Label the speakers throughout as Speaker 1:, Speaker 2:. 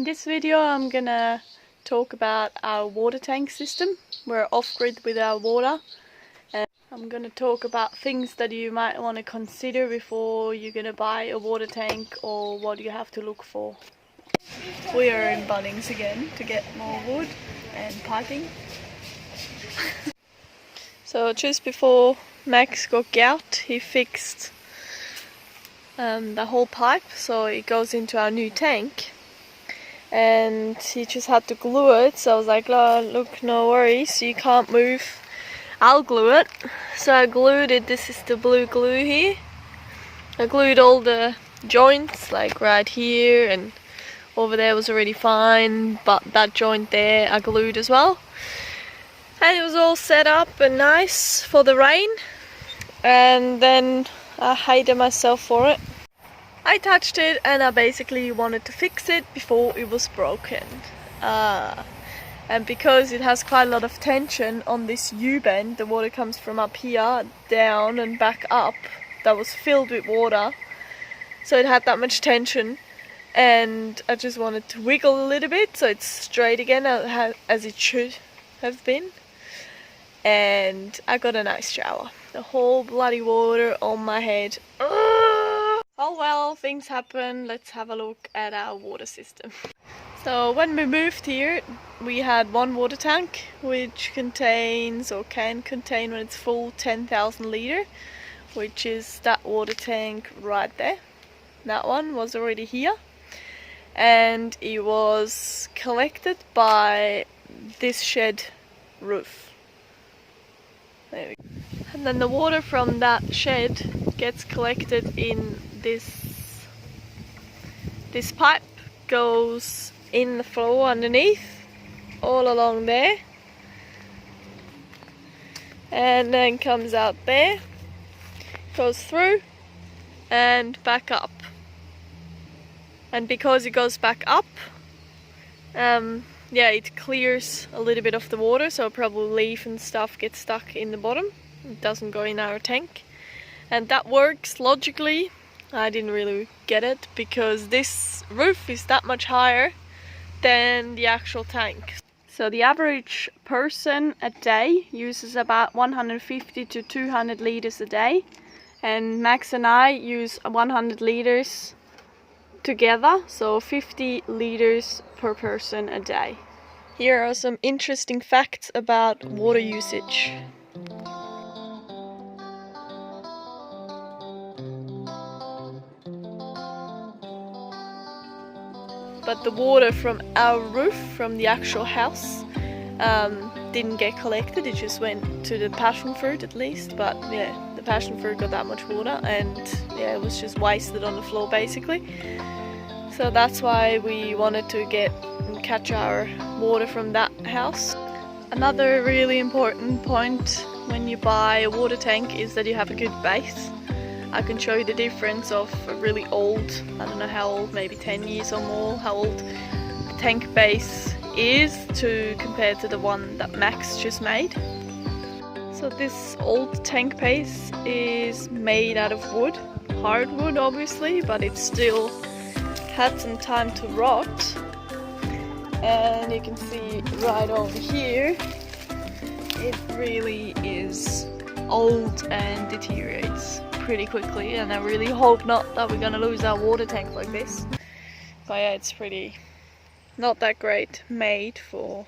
Speaker 1: this video I'm gonna talk about our water tank system. We're off-grid with our water, and I'm gonna talk about things that you might want to consider before you're gonna buy a water tank or what you have to look for. We are in Bunnings again to get more wood and piping. So just before Max got gout, he fixed the whole pipe so it goes into our new tank, and he just had to glue it. So I was like, oh, look, no worries, you can't move, I'll glue it. So I glued it. This is the blue glue here. I glued all the joints, like right here, and over there was already fine, but that joint there I glued as well. And it was all set up and nice for the rain, and then I hated myself for it. I touched it and I basically wanted to fix it before it was broken. And because it has quite a lot of tension on this U-bend, the water comes from up here, down and back up, that was filled with water. So it had that much tension, and I just wanted to wiggle a little bit so it's straight again as it should have been. And I got a nice shower. The whole bloody water on my head. Oh well, things happen. Let's have a look at our water system. So when we moved here, we had one water tank which contains, or can contain when it's full, 10,000 litre, which is that water tank right there. That one was already here, and it was collected by this shed roof. There we go. And then the water from that shed gets collected in this pipe, goes in the floor underneath, all along there, and then comes out there, goes through and back up. And because it goes back up, yeah, it clears a little bit of the water, so probably leaf and stuff gets stuck in the bottom. It doesn't go in our tank. And that works logically. I didn't really get it because this roof is that much higher than the actual tank. So the average person a day uses about 150 to 200 liters a day, and Max and I use 100 liters together, so 50 liters per person a day. Here are some interesting facts about water usage. But the water from our roof, from the actual house, didn't get collected. It just went to the passion fruit at least. But yeah, the passion fruit got that much water, and yeah, it was just wasted on the floor basically. So that's why we wanted to catch our water from that house. Another really important point when you buy a water tank is that you have a good base. I can show you the difference of a really old, I don't know how old, maybe 10 years or more, how old the tank base is compared to the one that Max just made. So this old tank base is made out of wood, hardwood obviously, but it still had some time to rot. And you can see right over here, it really is old and deteriorates pretty quickly, and I really hope not that we're gonna lose our water tank like this. But yeah, it's pretty not that great made for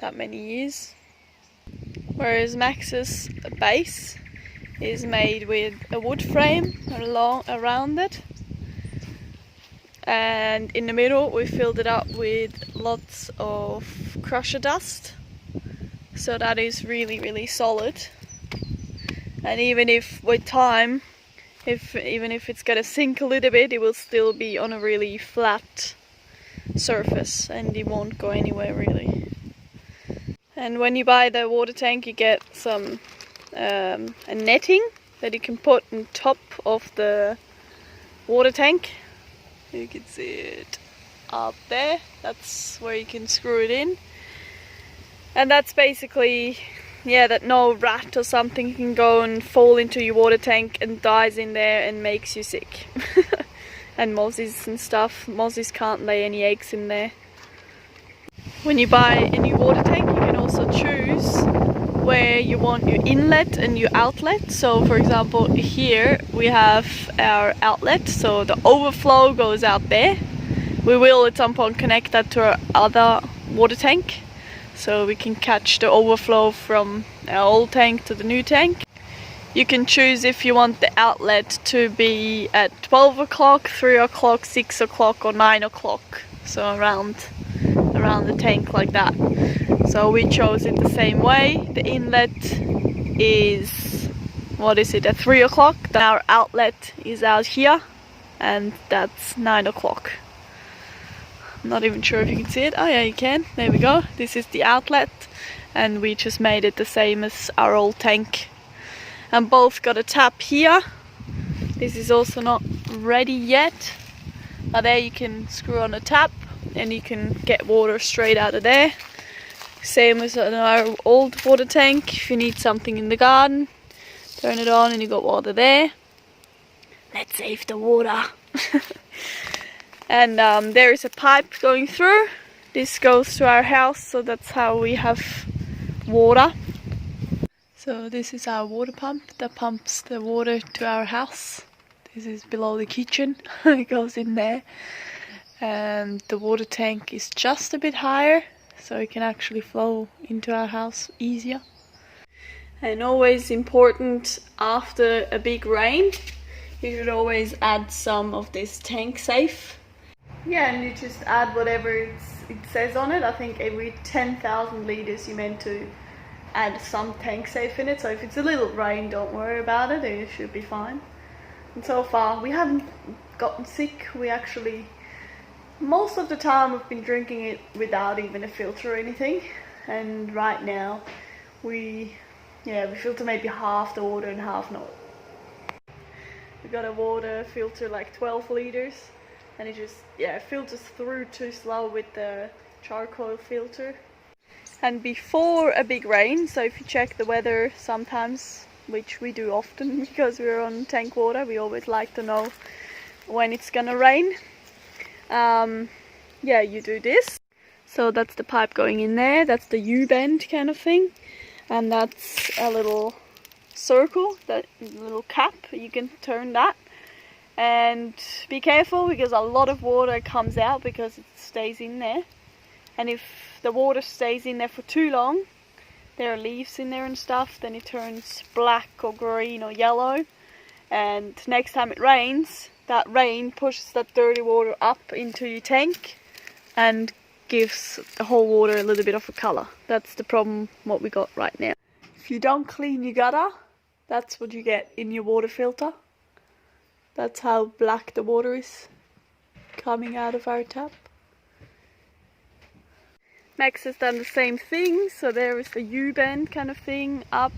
Speaker 1: that many years. Whereas Max's base is made with a wood frame around it, and in the middle we filled it up with lots of crusher dust, so that is really solid. And even if with time, even if it's gonna sink a little bit, it will still be on a really flat surface and it won't go anywhere really. And when you buy the water tank, you get some a netting that you can put on top of the water tank. You can see it up there. That's where you can screw it in. And that's basically, yeah, that no rat or something can go and fall into your water tank and dies in there and makes you sick. and mozzies and stuff. Mozzies can't lay any eggs in there. When you buy a new water tank, you can also choose where you want your inlet and your outlet. So for example, here we have our outlet, so the overflow goes out there. We will at some point connect that to our other water tank, so we can catch the overflow from our old tank to the new tank. You can choose if you want the outlet to be at 12 o'clock, 3 o'clock, 6 o'clock or 9 o'clock. So around the tank like that. So we chose it the same way. The inlet is, what is it, at 3 o'clock. Our outlet is out here and that's 9 o'clock. I'm not even sure if you can see it. Oh yeah, you can. There we go. This is the outlet and we just made it the same as our old tank. And both got a tap here. This is also not ready yet. But there you can screw on a tap and you can get water straight out of there. Same as our old water tank. If you need something in the garden, turn it on and you got water there. Let's save the water. And there is a pipe going through. This goes to our house, so that's how we have water. So this is our water pump that pumps the water to our house. This is below the kitchen. It goes in there. And the water tank is just a bit higher, so it can actually flow into our house easier. And always important, after a big rain, you should always add some of this tank safe. Yeah, and you just add whatever it says on it. I think every 10,000 litres you're meant to add some tank safe in it. So if it's a little rain, don't worry about it, it should be fine. And so far we haven't gotten sick. We actually, most of the time we've been drinking it without even a filter or anything. And right now we filter maybe half the water and half not. We got a water filter like 12 litres. And it just, filters through too slow with the charcoal filter. And before a big rain, so if you check the weather sometimes, which we do often because we're on tank water, we always like to know when it's gonna rain. You do this. So that's the pipe going in there, that's the U-bend kind of thing. And that's a little circle, that little cap, you can turn that. And be careful because a lot of water comes out because it stays in there. And if the water stays in there for too long, there are leaves in there and stuff, then it turns black or green or yellow. And next time it rains, that rain pushes that dirty water up into your tank and gives the whole water a little bit of a colour. That's the problem what we got right now. If you don't clean your gutter, that's what you get in your water filter. That's how black the water is coming out of our tap. Max has done the same thing, so there is the U-bend kind of thing up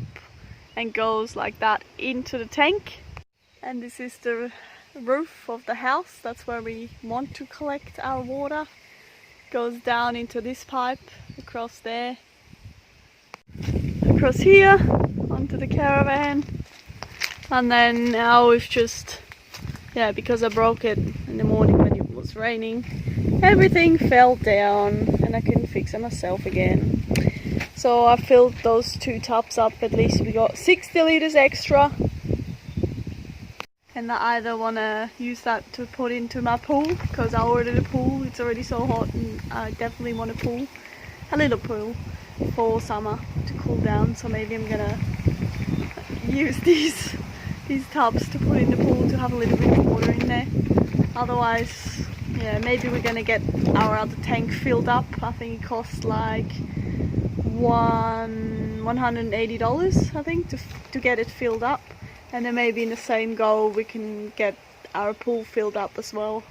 Speaker 1: and goes like that into the tank. And this is the roof of the house, that's where we want to collect our water. Goes down into this pipe, across there, across here, onto the caravan. And then now we've just, because I broke it in the morning when it was raining, everything fell down and I couldn't fix it myself again. So I filled those 2 tubs up, at least we got 60 litres extra. And I either want to use that to put into my pool, because I ordered a pool, it's already so hot and I definitely want a little pool for summer to cool down. So maybe I'm gonna use these tubs to put in the pool to have a little bit of water in there. Otherwise, maybe we're gonna get our other tank filled up. I think it costs like $180 I think to get it filled up, and then maybe in the same go we can get our pool filled up as well.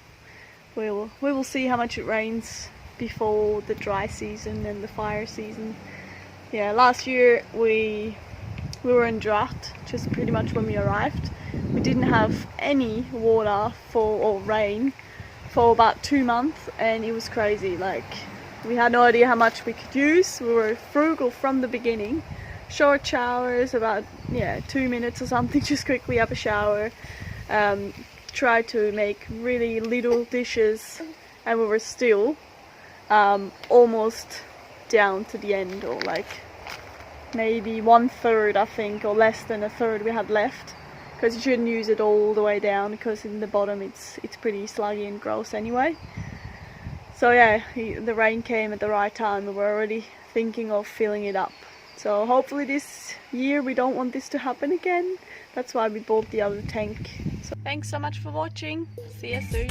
Speaker 1: We will see how much it rains before the dry season and the fire season. Last year we were in drought just pretty much when we arrived. We didn't have any water or rain for about 2 months, and it was crazy. Like, we had no idea how much we could use. We were frugal from the beginning. Short showers, about 2 minutes or something, just quickly have a shower. tried to make really little dishes, and we were still almost down to the end, or like maybe 1/3 I think, or less than 1/3 we had left, because you shouldn't use it all the way down, because in the bottom it's pretty sluggy and gross anyway. So yeah, the rain came at the right time. We were already thinking of filling it up. So hopefully this year we don't want this to happen again. That's why we bought the other tank. So thanks so much for watching. See you soon.